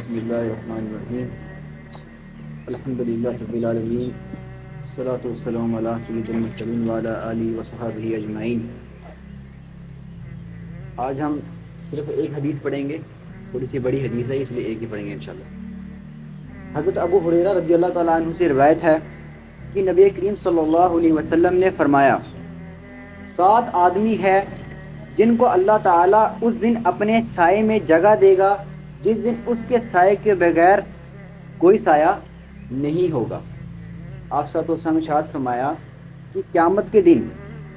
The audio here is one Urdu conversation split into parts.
بسم اللہ الرحمن الرحیم الحمد للہ رب العالمین والصلاۃ والسلام علی سید المرسلین وعلی آلہ وصحبہ اجمعین۔ آج ہم صرف ایک حدیث پڑھیں گے، تھوڑی سی بڑی حدیث ہے اس لیے ایک ہی پڑھیں گے انشاءاللہ۔ حضرت ابو ہریرہ رضی اللہ تعالیٰ عنہ سے روایت ہے کہ نبی کریم صلی اللہ علیہ وسلم نے فرمایا، 7 آدمی ہے جن کو اللہ تعالیٰ اس دن اپنے سائے میں جگہ دے گا جس دن اس کے سائے کے بغیر کوئی سایہ نہیں ہوگا۔ آپ صلی اللہ علیہ وسلم نے ارشاد فرمایا کہ قیامت کے دن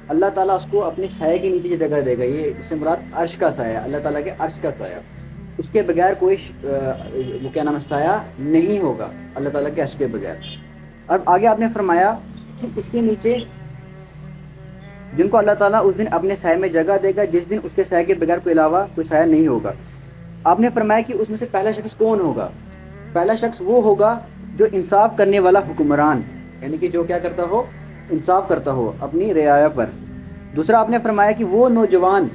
اللہ تعالیٰ اس کو اپنے سائے کے نیچے جگہ دے گا۔ یہ اس سے مراد عرش کا سایہ، اللہ تعالیٰ کے عرش کا سایہ، اس کے بغیر کوئی وہ کیا نام ہے سایہ نہیں ہوگا اللہ تعالیٰ کے عرش کے بغیر۔ اب آگے آپ نے فرمایا کہ اس کے نیچے جن کو اللہ تعالیٰ اس دن اپنے سائے میں جگہ دے گا جس دن اس کے سائے کے بغیر کوئی علاوہ کوئی سایہ نہیں ہوگا۔ آپ نے فرمایا کہ اس میں سے پہلا شخص کون ہوگا؟ پہلا شخص وہ ہوگا جو انصاف کرنے والا حکمران، یعنی کہ جو کیا کرتا ہو، انصاف کرتا ہو اپنی رعایا پر۔ دوسرا آپ نے فرمایا کہ وہ نوجوان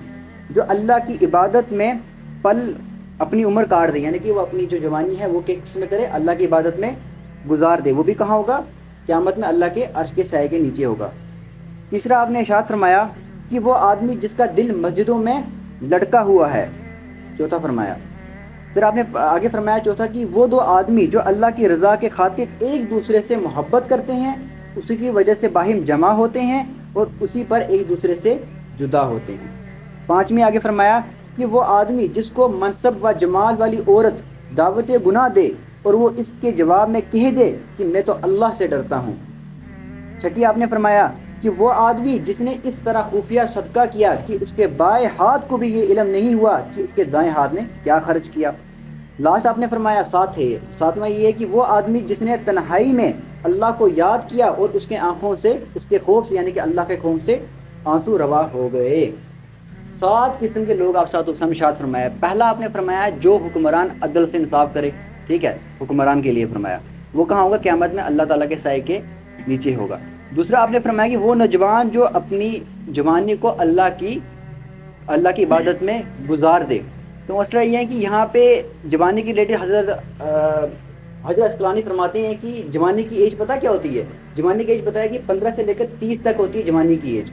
جو اللہ کی عبادت میں پل اپنی عمر کاٹ دے، یعنی کہ وہ اپنی جو جوانی ہے وہ کس میں کرے، اللہ کی عبادت میں گزار دے، وہ بھی کہاں ہوگا؟ قیامت میں اللہ کے عرش کے سائے کے نیچے ہوگا۔ تیسرا آپ نے ارشاد فرمایا کہ وہ آدمی جس کا دل مسجدوں میں لٹکا ہوا ہے، چوتھا فرمایا۔ پھر آپ نے آگے فرمایا چوتھا کہ وہ 2 آدمی جو اللہ کی رضا کے خاطر ایک دوسرے سے محبت کرتے ہیں، اسی کی وجہ سے باہم جمع ہوتے ہیں اور اسی پر ایک دوسرے سے جدا ہوتے ہیں۔ 5ویں آگے فرمایا کہ وہ آدمی جس کو منصب و جمال والی عورت دعوت گناہ دے اور وہ اس کے جواب میں کہہ دے کہ میں تو اللہ سے ڈرتا ہوں۔ 6 آپ نے فرمایا کہ وہ آدمی جس نے اس طرح خفیہ صدقہ کیا کہ اس کے بائیں ہاتھ کو بھی یہ علم نہیں ہوا کہ اس کے دائیں ہاتھ نے کیا خرچ کیا۔ لاسٹ آپ نے فرمایا 7 ہے، 7واں یہ ہے کہ وہ آدمی جس نے تنہائی میں اللہ کو یاد کیا اور اس کے آنکھوں سے اس کے خوف سے، یعنی کہ اللہ کے خوف سے آنسو روا ہو گئے۔ 7 قسم کے لوگ آپ ساتھ ارشاد فرمایا۔ پہلا آپ نے فرمایا جو حکمران عدل سے انصاف کرے، ٹھیک ہے، حکمران کے لیے فرمایا، وہ کہاں ہوگا؟ قیامت میں اللہ تعالیٰ کے سائے کے نیچے ہوگا۔ دوسرا آپ نے فرمایا کہ وہ نوجوان جو اپنی جوانی کو اللہ کی عبادت میں گزار دے۔ تو مسئلہ یہ ہے کہ یہاں پہ جوانی کی ریلیٹڈ حضرت اسقلانی فرماتے ہیں کہ جوانی کی ایج پتہ کیا ہوتی ہے؟ جوانی کی ایج پتہ ہے کہ 15 سے لے کر 30 تک ہوتی ہے جوانی کی ایج۔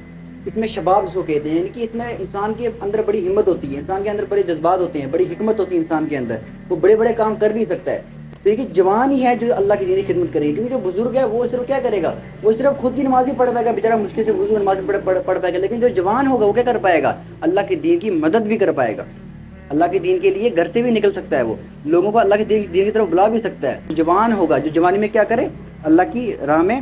اس میں شباب جس کو کہتے ہیں، یعنی کہ اس میں انسان کے اندر بڑی ہمت ہوتی ہے، انسان کے اندر بڑے جذبات ہوتے ہیں، بڑی حکمت ہوتی ہے انسان کے اندر، وہ بڑے بڑے کام کر بھی سکتا ہے۔ تو یہ کہ جوان ہی ہے جو اللہ کی دینی خدمت کرے گی، کیونکہ جو بزرگ ہے وہ صرف کیا کرے گا؟ وہ صرف خود کی نماز ہی پڑھ پائے گا، بیچارہ مشکل سے وضو نماز پڑھ پائے گا، لیکن جو جوان ہوگا وہ کیا کر پائے گا؟ اللہ کے دین کی مدد بھی کر پائے گا، اللہ کے دین کے لیے گھر سے بھی نکل سکتا ہے، وہ لوگوں کو اللہ کے دین کی طرف بلا بھی سکتا ہے۔ جوان ہوگا جو جوانی میں کیا کرے؟ اللہ کی راہ میں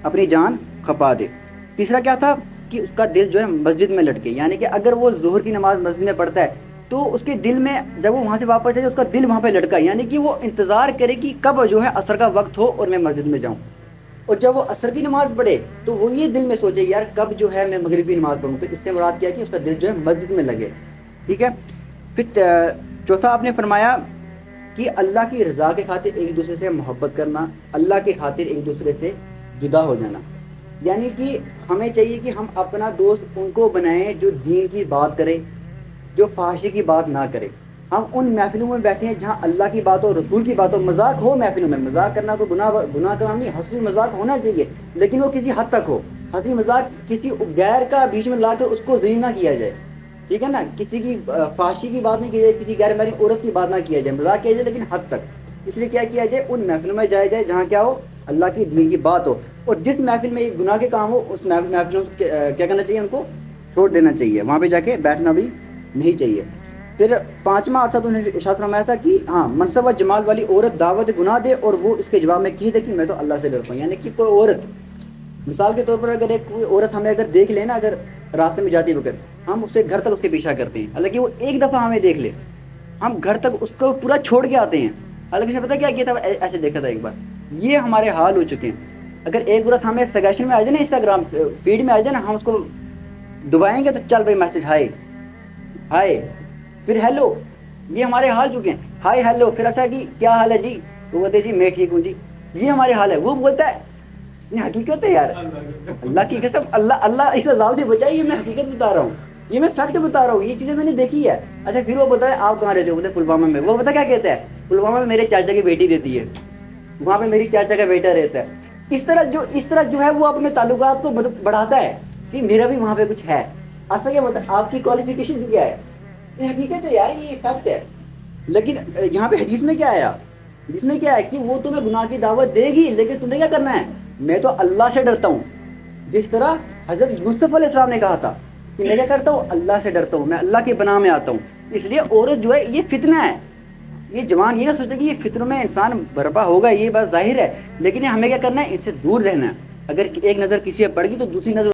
اپنی جان کھپا دے۔ تیسرا کیا تھا کہ اس کا دل جو ہے مسجد میں لٹکے، یعنی کہ اگر وہ ظہر کی نماز مسجد میں پڑھتا ہے تو اس کے دل میں جب وہ وہاں سے واپس آئے اس کا دل وہاں پہ لٹکا، یعنی کہ وہ انتظار کرے کہ کب جو ہے عصر کا وقت ہو اور میں مسجد میں جاؤں، اور جب وہ عصر کی نماز پڑھے تو وہ یہ دل میں سوچے یار کب جو ہے میں مغرب کی نماز پڑھوں۔ تو اس سے مراد کیا کہ اس کا دل جو ہے مسجد میں لگے، ٹھیک ہے۔ پھر چوتھا آپ نے فرمایا کہ اللہ کی رضا کے خاطر ایک دوسرے سے محبت کرنا، اللہ کے خاطر ایک دوسرے سے جدا ہو جانا، یعنی کہ ہمیں چاہیے کہ ہم اپنا دوست ان کو بنائیں جو دین کی بات کرے، جو فحاشی کی بات نہ کرے۔ ہم ان محفلوں میں بیٹھے ہیں جہاں اللہ کی بات ہو، رسول کی بات ہو، مذاق ہو محفلوں میں، مذاق کرنا کوئی گناہ کا نہیں، ہنسی مذاق ہونا چاہیے لیکن وہ کسی حد تک ہو۔ ہنسی مذاق کسی غیر کا بیچ میں لا کر اس کو ذلیل نہ کیا جائے، ٹھیک ہے نا، کسی کی فحاشی کی بات نہیں کی جائے، کسی غیر محرم عورت کی بات نہ کیا جائے، مذاق کیا جائے لیکن حد تک۔ اس لیے کیا کیا جائے؟ ان محفلوں میں جایا جائے جہاں کیا ہو؟ اللہ کی دین کی بات ہو، اور جس محفل میں یہ گناہ کے کام ہو اس محفلوں کیا کرنا چاہیے؟ ان کو چھوڑ دینا چاہیے، وہاں پہ جا کے بیٹھنا بھی نہیں چاہیے۔ پھر 5واں آپ نے ارشاد فرمایا تھا کہ ہاں منصب و جمال والی عورت دعوت گناہ دے اور وہ اس کے جواب میں کہہ دے کہ میں تو اللہ سے ڈرتا ہوں، یعنی کہ کوئی عورت مثال کے طور پر اگر کوئی عورت ہمیں اگر دیکھ لے نا، اگر راستے میں جاتی وقت ہم اس سے گھر تک اس کے پیچھا کرتے ہیں، حالانکہ وہ ایک دفعہ ہمیں دیکھ لے ہم گھر تک اس کو پورا چھوڑ کے آتے ہیں، حالانکہ پتہ کیا کیا تھا؟ ایسے دیکھا تھا ایک بار۔ یہ ہمارے حال ہو چکے ہیں۔ اگر ایک عورت ہمیں سجیشن میں آ جائے نا، انسٹاگرام فیڈ میں آ جائے نا، ہم اس کو دبائیں گے تو چل بھائی میسج ہائے پھر ہیلو، یہ ہمارے حال چکے ہیں، ہائے ہیلو پھر ایسا کہ کیا حال ہے جی، وہ بولتے ہیں جی میں ٹھیک ہوں جی، یہ ہمارے حال ہے۔ وہ بولتا ہے یہ حقیقت ہے یار، اللہ کی قسم، اللہ اس عذاب سے بچائیے، میں حقیقت بتا رہا ہوں، یہ میں فیکٹ بتا رہا ہوں، یہ چیزیں میں نے دیکھی ہے. اچھا پھر وہ بتائے آپ کہاں رہتے ہو؟ بولے پلوامہ میں. وہ بتا کیا کہتا ہے؟ پلوامہ میں میرے چاچا کی بیٹی رہتی ہے، وہاں پہ میری چاچا کا بیٹا رہتا ہے. اس طرح جو ہے وہ اپنے تعلقات کو بڑھاتا ہے کہ میرا بھی وہاں پہ کچھ ہے. اصل کیا مطلب آپ کی کوالیفیکیشن کیا ہے؟ یہ حقیقت ہے یار، یہ فیکٹ ہے. لیکن یہاں پہ حدیث میں کیا آیا؟ حدیث میں کیا ہے کہ وہ تمہیں گناہ کی دعوت دے گی، لیکن تمہیں کیا کرنا ہے؟ میں تو اللہ سے ڈرتا ہوں. جس طرح حضرت یوسف علیہ السلام نے کہا تھا کہ میں کیا کرتا ہوں؟ اللہ سے ڈرتا ہوں، میں اللہ کے پناہ میں آتا ہوں. اس لیے عورت جو ہے یہ فتنہ ہے. یہ جوان یہ نہ سوچتے کہ یہ فتنوں میں انسان برپا ہوگا، یہ بات ظاہر ہے، لیکن ہمیں کیا کرنا ہے؟ ان سے دور رہنا ہے. اگر ایک نظر کسی پہ پڑ گئی تو دوسری نظر